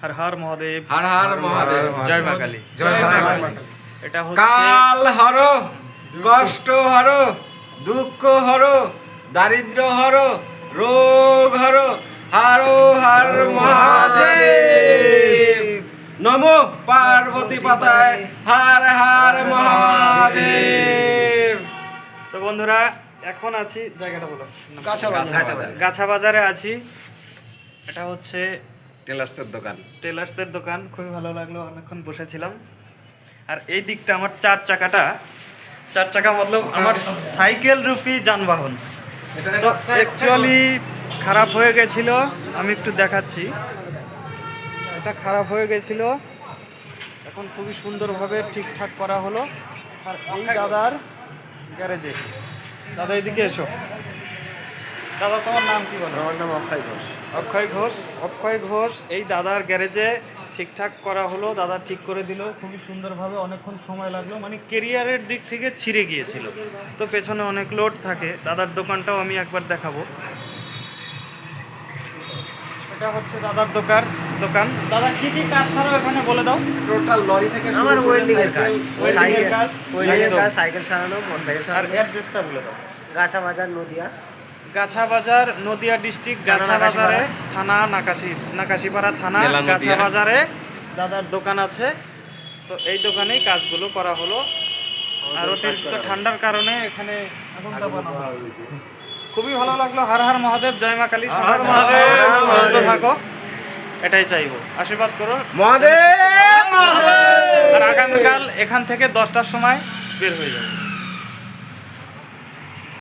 হর হর মহাদেব, হর হর মহাদেব, জয় মা কালী। জয় মা কালী। এটা হচ্ছে কাল হর, কষ্ট হর, দুঃখ হর, দারিদ্র হর, রোগ হর, হর হর মহাদেব। নমো পার্বতী পাতায়, হর হর মহাদেব। তো বন্ধুরা এখন আছি, জায়গাটা বলো। গাছাবাজার। গাছা বাজারে আছি। এটা হচ্ছে টেলার্সের দোকান। টেলার্সের দোকান। খুবই ভালো লাগলো, অনেকক্ষণ বসেছিলাম। আর এই দিকটা আমার চার চাকা মতলব আমার সাইকেল রূপী যানবাহন। তো অ্যাকচুয়ালি খারাপ হয়ে গেছিল, আমি একটু দেখাচ্ছি। এটা খারাপ হয়ে গেছিল, এখন খুবই সুন্দরভাবে ঠিকঠাক করা হলো। আর এই দাদার গ্যারেজে, দাদা এদিকে এসো। দাদা তোমার নাম কি বলো? আমার নাম অক্ষয় ঘোষ। অক্ষয় ঘোষ এই দাদার গ্যারেজে ঠিকঠাক করা হলো, দাদা ঠিক করে দিল খুবই সুন্দরভাবে। অনেকক্ষণ সময় লাগলো, মানে কেরিয়ারের দিক থেকে ছিঁড়ে গিয়েছিল, তো পেছনে অনেক লোড থাকে। দাদার দোকানটাও আমি একবার দেখাবো। এটা হচ্ছে দাদার দোকান। দাদা কি কি কাজ ছাড়াও এখানে বলে দাও। টোটাল লরি থেকে আমার ওয়েল্ডিং এর কাজ, ওয়েল্ডিংয়ের কাজ, সাইকেল সারানো, মোটরসাইকেল আর সারানো। অ্যাড্রেসটা বলে দাও। গাছা বাজার, নদিয়া। গাছা বাজার, নদিয়া ডিস্ট্রিক্ট। গাছা বাজারে থানা, নাকাশিপাড়া থানা, জেলা নদিয়া। গাছা বাজারে দাদার দোকান আছে। তো এই দোকানেই কাজগুলো করা হলো। আর অতিরিক্ত ঠান্ডার কারণে এখানে আগুনটা বানানো হলো। খুবই ভালো লাগলো। হর হর মহাদেব, জয় মা কালী। হর হর মহাদেব, সুস্থ থাকো, এটাই চাইবো। আশীর্বাদ করো মহাদেব। আর আগামীকাল এখান থেকে 10টার সময় বের হয়ে যাবো।